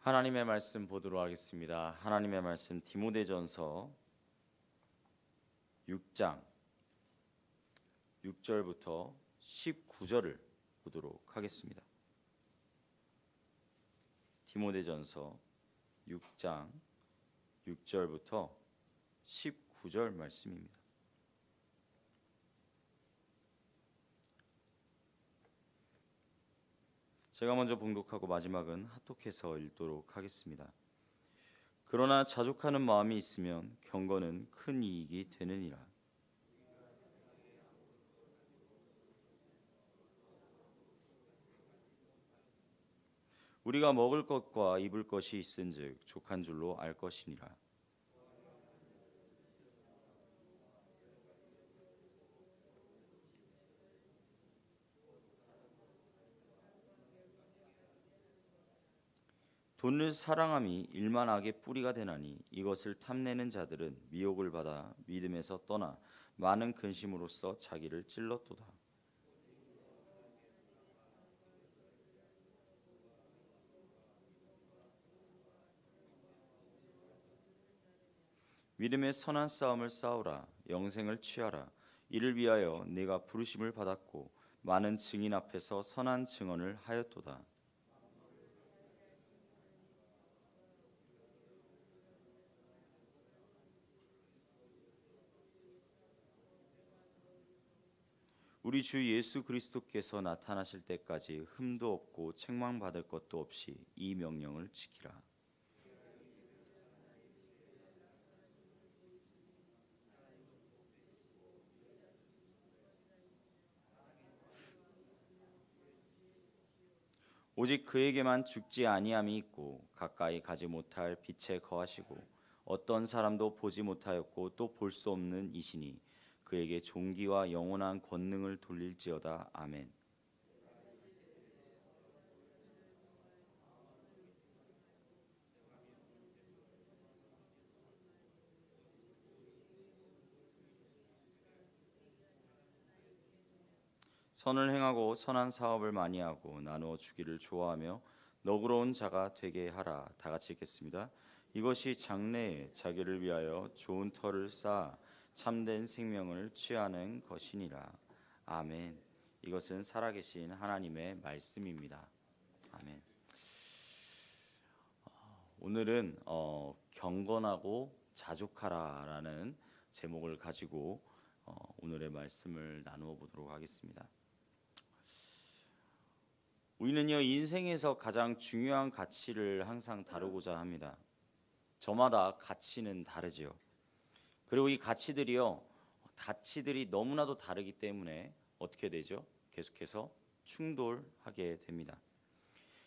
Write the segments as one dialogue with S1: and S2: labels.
S1: 하나님의 말씀 보도록 하겠습니다. 하나님의 말씀 디모데전서 6장 6절부터 19절을 보도록 하겠습니다. 디모데전서 6장 6절부터 19절 말씀입니다. 제가 먼저 봉독하고 마지막은 합독해서 읽도록 하겠습니다. 그러나 자족하는 마음이 있으면 경건은 큰 이익이 되느니라. 우리가 먹을 것과 입을 것이 있은즉 족한 줄로 알 것이니라. 돈을 사랑함이 일만 악의 뿌리가 되나니 이것을 탐내는 자들은 미혹을 받아 믿음에서 떠나 많은 근심으로써 자기를 찔렀도다. 믿음의 선한 싸움을 싸우라. 영생을 취하라. 이를 위하여 네가 부르심을 받았고 많은 증인 앞에서 선한 증언을 하였도다. 우리 주 예수 그리스도께서 나타나실 때까지 흠도 없고 책망받을 것도 없이 이 명령을 지키라. 오직 그에게만 죽지 아니함이 있고 가까이 가지 못할 빛에 거하시고 어떤 사람도 보지 못하였고 또 볼 수 없는 이시니 그에게 존귀와 영원한 권능을 돌릴지어다. 아멘. 선을 행하고 선한 사업을 많이 하고 나누어 주기를 좋아하며 너그러운 자가 되게 하라. 다 같이 읽겠습니다. 이것이 장래에 자기를 위하여 좋은 터를 쌓아 참된 생명을 취하는 것이니라. 아멘. 이것은 살아계신 하나님의 말씀입니다. 아멘. 오늘은 경건하고 자족하라라는 제목을 가지고 오늘의 말씀을 나누어 보도록 하겠습니다. 우리는요, 인생에서 가장 중요한 가치를 항상 다루고자 합니다. 저마다 가치는 다르지요. 그리고 이 가치들이 너무나도 다르기 때문에 어떻게 되죠? 계속해서 충돌하게 됩니다.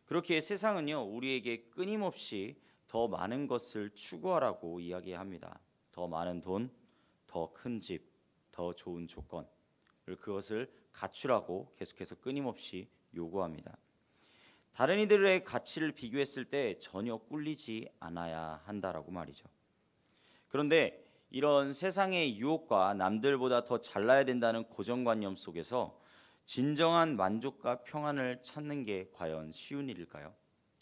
S1: 그렇게 세상은요, 우리에게 끊임없이 더 많은 것을 추구하라고 이야기합니다. 더 많은 돈, 더 큰 집, 더 좋은 조건, 그것을 갖추라고 계속해서 끊임없이 요구합니다. 다른 이들의 가치를 비교했을 때 전혀 꿀리지 않아야 한다라고 말이죠. 그런데 이런 세상의 유혹과 남들보다 더 잘나야 된다는 고정관념 속에서 진정한 만족과 평안을 찾는 게 과연 쉬운 일일까요?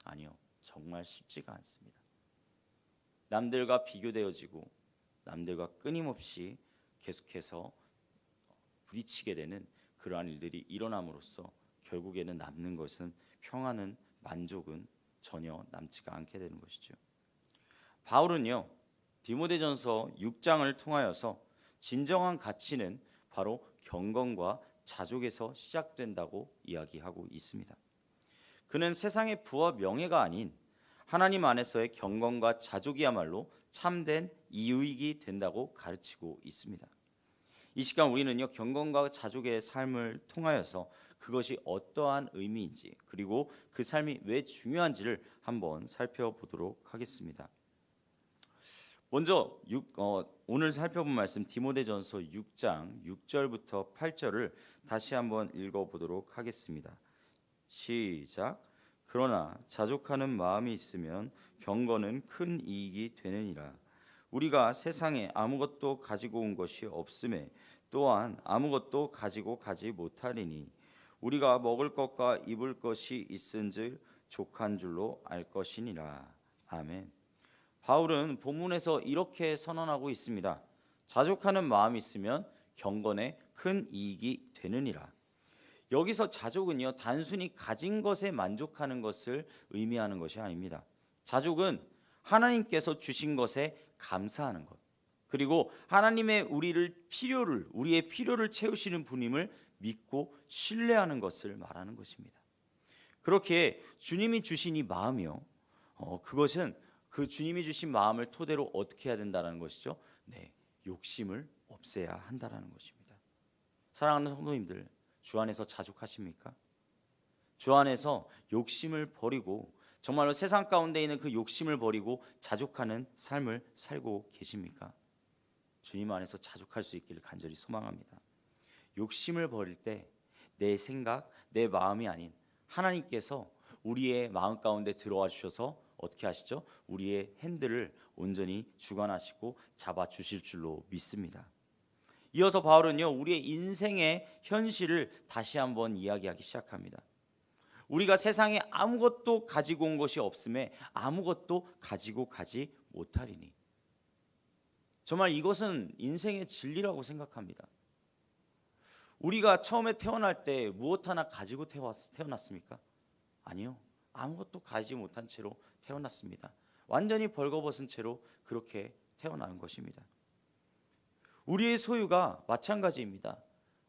S1: 아니요, 정말 쉽지가 않습니다. 남들과 비교되어지고 남들과 끊임없이 계속해서 부딪히게 되는 그러한 일들이 일어남으로써 결국에는 남는 것은 평안은, 만족은 전혀 남지가 않게 되는 것이죠. 바울은요, 디모데전서 6장을 통하여서 진정한 가치는 바로 경건과 자족에서 시작된다고 이야기하고 있습니다. 그는 세상의 부와 명예가 아닌 하나님 안에서의 경건과 자족이야말로 참된 이익이 된다고 가르치고 있습니다. 이 시간 우리는요, 경건과 자족의 삶을 통하여서 그것이 어떠한 의미인지, 그리고 그 삶이 왜 중요한지를 한번 살펴보도록 하겠습니다. 먼저 오늘 살펴본 말씀 디모데전서 6장 6절부터 8절을 다시 한번 읽어보도록 하겠습니다. 시작. 그러나 자족하는 마음이 있으면 경건은 큰 이익이 되느니라. 우리가 세상에 아무것도 가지고 온 것이 없음에 또한 아무것도 가지고 가지 못하리니 우리가 먹을 것과 입을 것이 있은즉 족한 줄로 알 것이니라. 아멘. 바울은 본문에서 이렇게 선언하고 있습니다. 자족하는 마음이 있으면 경건에 큰 이익이 되느니라. 여기서 자족은요, 단순히 가진 것에 만족하는 것을 의미하는 것이 아닙니다. 자족은 하나님께서 주신 것에 감사하는 것, 그리고 하나님의 우리의 필요를 채우시는 분임을 믿고 신뢰하는 것을 말하는 것입니다. 그렇게 주님이 주신 이 마음이요, 그것은 그 주님이 주신 마음을 토대로 어떻게 해야 된다는 것이죠? 네, 욕심을 없애야 한다는 것입니다. 사랑하는 성도님들, 주 안에서 자족하십니까? 주 안에서 욕심을 버리고 정말로 세상 가운데 있는 그 욕심을 버리고 자족하는 삶을 살고 계십니까? 주님 안에서 자족할 수 있기를 간절히 소망합니다. 욕심을 버릴 때 내 생각, 내 마음이 아닌 하나님께서 우리의 마음 가운데 들어와 주셔서 어떻게 하시죠? 우리의 핸들을 온전히 주관하시고 잡아주실 줄로 믿습니다. 이어서 바울은요, 우리의 인생의 현실을 다시 한번 이야기하기 시작합니다. 우리가 세상에 아무것도 가지고 온 것이 없음에 아무것도 가지고 가지 못하리니. 정말 이것은 인생의 진리라고 생각합니다. 우리가 처음에 태어날 때 무엇 하나 가지고 태어났습니까? 아니요. 아무것도 가지지 못한 채로 태어났습니다. 완전히 벌거벗은 채로 그렇게 태어난 것입니다. 우리의 소유가 마찬가지입니다.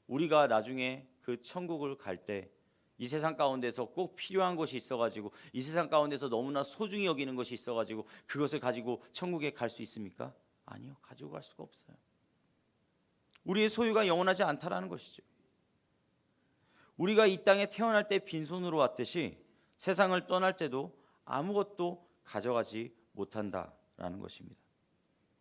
S1: 우리가 나중에 그 천국을 갈 때 이 세상 가운데서 꼭 필요한 것이 있어가지고 이 세상 가운데서 너무나 소중히 여기는 것이 있어가지고 그것을 가지고 천국에 갈 수 있습니까? 아니요. 가지고 갈 수가 없어요. 우리의 소유가 영원하지 않다라는 것이죠. 우리가 이 땅에 태어날 때 빈손으로 왔듯이 세상을 떠날 때도 아무것도 가져가지 못한다라는 것입니다.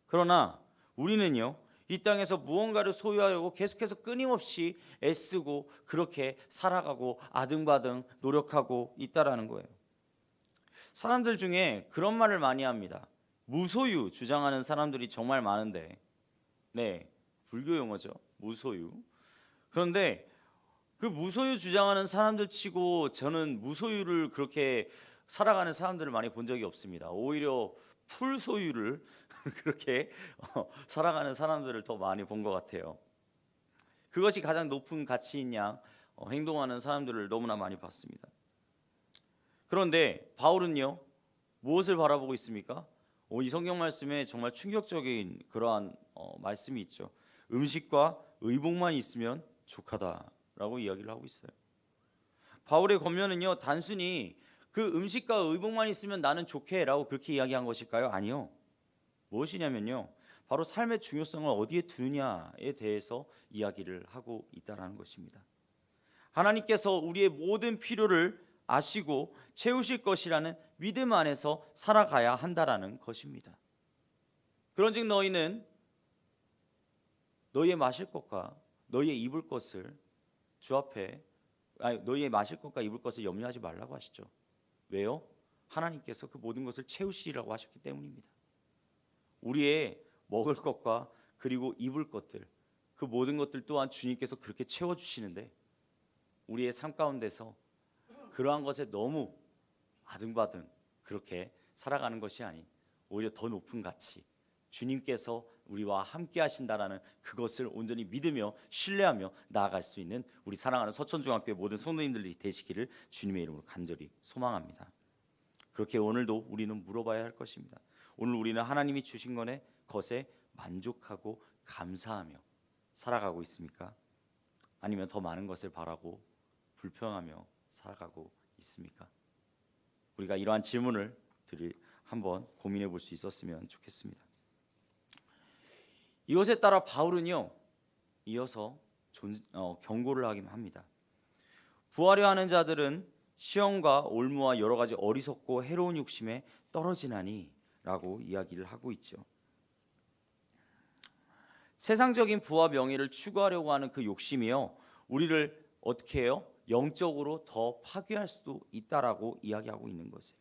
S1: 그러나 우리는요, 이 땅에서 무언가를 소유하려고 계속해서 끊임없이 애쓰고 그렇게 살아가고 아등바등 노력하고 있다라는 거예요. 사람들 중에 그런 말을 많이 합니다. 무소유 주장하는 사람들이 정말 많은데, 네, 불교 용어죠. 무소유. 그런데 그 무소유 주장하는 사람들 치고 저는 무소유를 그렇게 살아가는 사람들을 많이 본 적이 없습니다. 오히려 풀소유를 그렇게 살아가는 사람들을 더 많이 본 것 같아요. 그것이 가장 높은 가치인 양 행동하는 사람들을 너무나 많이 봤습니다. 그런데 바울은요, 무엇을 바라보고 있습니까? 이 성경 말씀에 정말 충격적인 그러한 말씀이 있죠. 음식과 의복만 있으면 족하다라고 이야기를 하고 있어요. 바울의 권면은요, 단순히 그 음식과 의복만 있으면 나는 좋게라고 그렇게 이야기한 것일까요? 아니요. 무엇이냐면요, 바로 삶의 중요성을 어디에 두느냐에 대해서 이야기를 하고 있다는 것입니다. 하나님께서 우리의 모든 필요를 아시고 채우실 것이라는 믿음 안에서 살아가야 한다라는 것입니다. 그런즉 너희는 너희의 마실 것과 너희의 입을 것을 주 앞에 너희의 마실 것과 입을 것을 염려하지 말라고 하시죠. 왜요? 하나님께서 그 모든 것을 채우시리라고 하셨기 때문입니다. 우리의 먹을 것과 그리고 입을 것들, 그 모든 것들 또한 주님께서 그렇게 채워주시는데 우리의 삶 가운데서 그러한 것에 너무 아등바등 그렇게 살아가는 것이 아닌 오히려 더 높은 가치, 주님께서 우리와 함께 하신다라는 그것을 온전히 믿으며 신뢰하며 나아갈 수 있는 우리 사랑하는 서천중학교의 모든 성도님들이 되시기를 주님의 이름으로 간절히 소망합니다. 그렇게 오늘도 우리는 물어봐야 할 것입니다. 오늘 우리는 하나님이 주신 것에 만족하고 감사하며 살아가고 있습니까? 아니면 더 많은 것을 바라고 불평하며 살아가고 있습니까? 우리가 이러한 질문을 한번 고민해 볼 수 있었으면 좋겠습니다. 이것에 따라 바울은요, 이어서 경고를 하긴 합니다. 부하려 하는 자들은 시험과 올무와 여러 가지 어리석고 해로운 욕심에 떨어지나니 라고 이야기를 하고 있죠. 세상적인 부와 명예를 추구하려고 하는 그 욕심이요, 우리를 어떻게 해요? 영적으로 더 파괴할 수도 있다라고 이야기하고 있는 것이에요.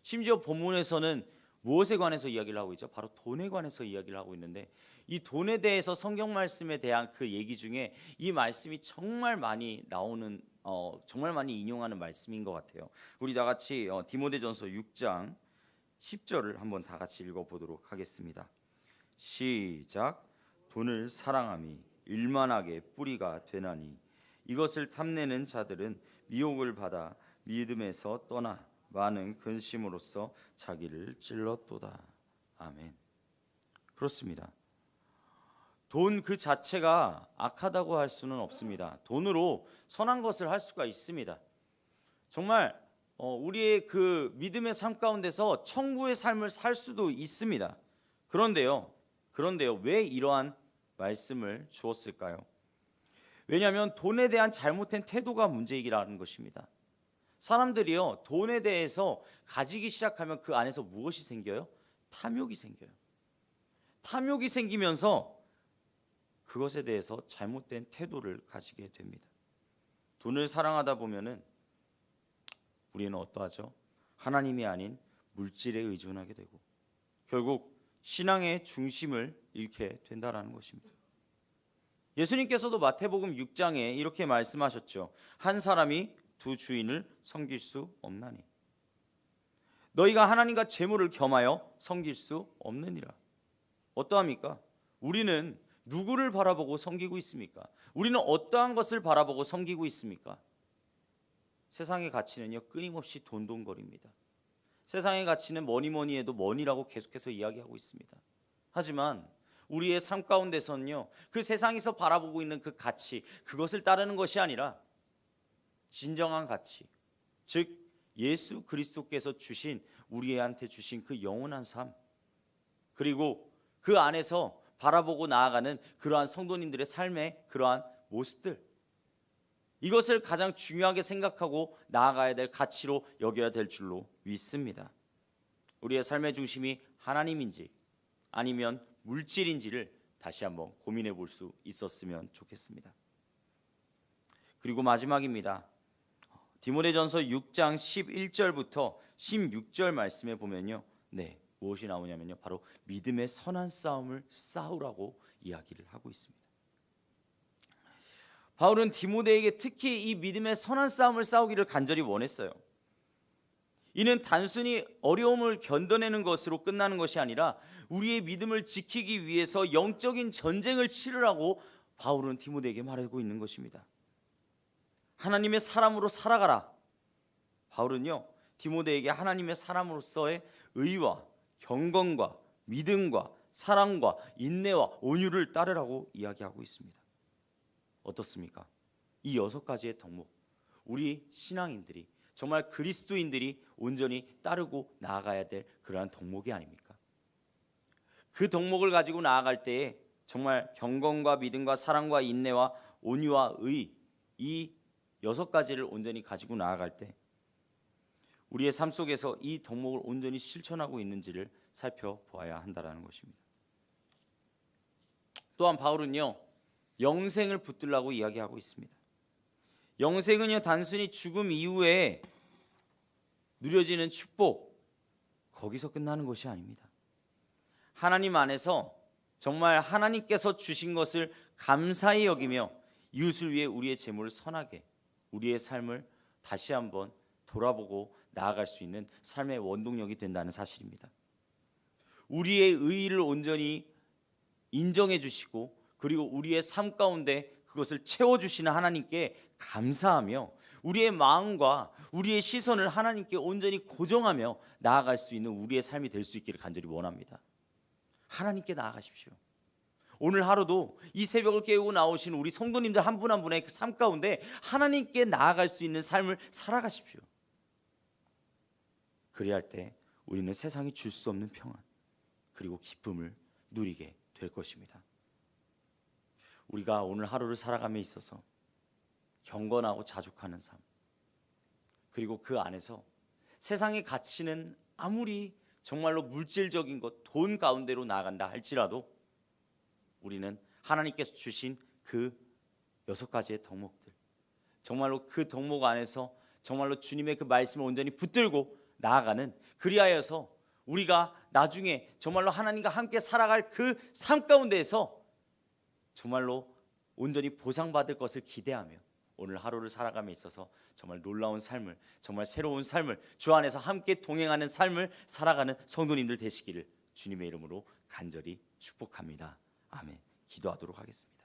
S1: 심지어 본문에서는 무엇에 관해서 이야기를 하고 있죠? 바로 돈에 관해서 이야기를 하고 있는데 이 돈에 대해서 성경 말씀에 대한 그 얘기 중에 이 말씀이 정말 많이 나오는 정말 많이 인용하는 말씀인 것 같아요. 우리 다 같이 디모데전서 6장 10절을 한번 다 같이 읽어보도록 하겠습니다. 시작. 돈을 사랑함이 일만하게 뿌리가 되나니 이것을 탐내는 자들은 미혹을 받아 믿음에서 떠나 많은 근심으로써 자기를 찔렀도다. 아멘. 그렇습니다. 돈 그 자체가 악하다고 할 수는 없습니다. 돈으로 선한 것을 할 수가 있습니다. 정말 우리의 그 믿음의 삶 가운데서 천국의 삶을 살 수도 있습니다. 그런데요 왜 이러한 말씀을 주었을까요? 왜냐하면 돈에 대한 잘못된 태도가 문제이기라는 것입니다. 사람들이요 돈에 대해서 가지기 시작하면 그 안에서 무엇이 생겨요? 탐욕이 생겨요. 탐욕이 생기면서 그것에 대해서 잘못된 태도를 가지게 됩니다. 돈을 사랑하다 보면은 우리는 어떠하죠? 하나님이 아닌 물질에 의존하게 되고 결국 신앙의 중심을 잃게 된다는 것입니다. 예수님께서도 마태복음 6장에 이렇게 말씀하셨죠. 한 사람이 두 주인을 섬길 수 없나니 너희가 하나님과 재물을 겸하여 섬길 수 없느니라. 어떠합니까? 우리는 누구를 바라보고 섬기고 있습니까? 우리는 어떠한 것을 바라보고 섬기고 있습니까? 세상의 가치는요 끊임없이 돈돈거립니다. 세상의 가치는 뭐니 해도 머니라고 계속해서 이야기하고 있습니다. 하지만 우리의 삶 가운데서는요 그 세상에서 바라보고 있는 그 가치, 그것을 따르는 것이 아니라 진정한 가치, 즉 예수 그리스도께서 주신, 우리한테 주신 그 영원한 삶, 그리고 그 안에서 바라보고 나아가는 그러한 성도님들의 삶의 그러한 모습들, 이것을 가장 중요하게 생각하고 나아가야 될 가치로 여겨야 될 줄로 믿습니다. 우리의 삶의 중심이 하나님인지 아니면 물질인지를 다시 한번 고민해 볼 수 있었으면 좋겠습니다. 그리고 마지막입니다. 디모데전서 6장 11절부터 16절 말씀에 보면요, 무엇이 나오냐면요, 바로 믿음의 선한 싸움을 싸우라고 이야기를 하고 있습니다. 바울은 디모데에게 특히 이 믿음의 선한 싸움을 싸우기를 간절히 원했어요. 이는 단순히 어려움을 견뎌내는 것으로 끝나는 것이 아니라 우리의 믿음을 지키기 위해서 영적인 전쟁을 치르라고 바울은 디모데에게 말하고 있는 것입니다. 하나님의 사람으로 살아가라. 바울은요 디모데에게 하나님의 사람으로서의 의와 경건과 믿음과 사랑과 인내와 온유를 따르라고 이야기하고 있습니다. 어떻습니까? 이 6가지의 덕목, 우리 신앙인들이, 정말 그리스도인들이 온전히 따르고 나아가야 될 그러한 덕목이 아닙니까? 그 덕목을 가지고 나아갈 때에 정말 경건과 믿음과 사랑과 인내와 온유와 의, 이 6가지를 온전히 가지고 나아갈 때 우리의 삶 속에서 이 덕목을 온전히 실천하고 있는지를 살펴보아야 한다는 것입니다. 또한 바울은요 영생을 붙들라고 이야기하고 있습니다. 영생은요 단순히 죽음 이후에 누려지는 축복, 거기서 끝나는 것이 아닙니다. 하나님 안에서 정말 하나님께서 주신 것을 감사히 여기며 이웃을 위해 우리의 재물을 선하게, 우리의 삶을 다시 한번 돌아보고 나아갈 수 있는 삶의 원동력이 된다는 사실입니다. 우리의 의의를 온전히 인정해 주시고 그리고 우리의 삶 가운데 그것을 채워주시는 하나님께 감사하며 우리의 마음과 우리의 시선을 하나님께 온전히 고정하며 나아갈 수 있는 우리의 삶이 될 수 있기를 간절히 원합니다. 하나님께 나아가십시오. 오늘 하루도 이 새벽을 깨우고 나오신 우리 성도님들 한 분 한 분의 그 삶 가운데 하나님께 나아갈 수 있는 삶을 살아가십시오. 그리할 때 우리는 세상이 줄 수 없는 평안 그리고 기쁨을 누리게 될 것입니다. 우리가 오늘 하루를 살아감에 있어서 경건하고 자족하는 삶, 그리고 그 안에서 세상의 가치는 아무리 정말로 물질적인 것, 돈 가운데로 나아간다 할지라도 우리는 하나님께서 주신 그 6가지의 덕목들, 정말로 그 덕목 안에서 정말로 주님의 그 말씀을 온전히 붙들고 나아가는, 그리하여서 우리가 나중에 정말로 하나님과 함께 살아갈 그 삶 가운데에서 정말로 온전히 보상받을 것을 기대하며 오늘 하루를 살아감에 있어서 정말 놀라운 삶을, 정말 새로운 삶을, 주 안에서 함께 동행하는 삶을 살아가는 성도님들 되시기를 주님의 이름으로 간절히 축복합니다. 아멘. 기도하도록 하겠습니다.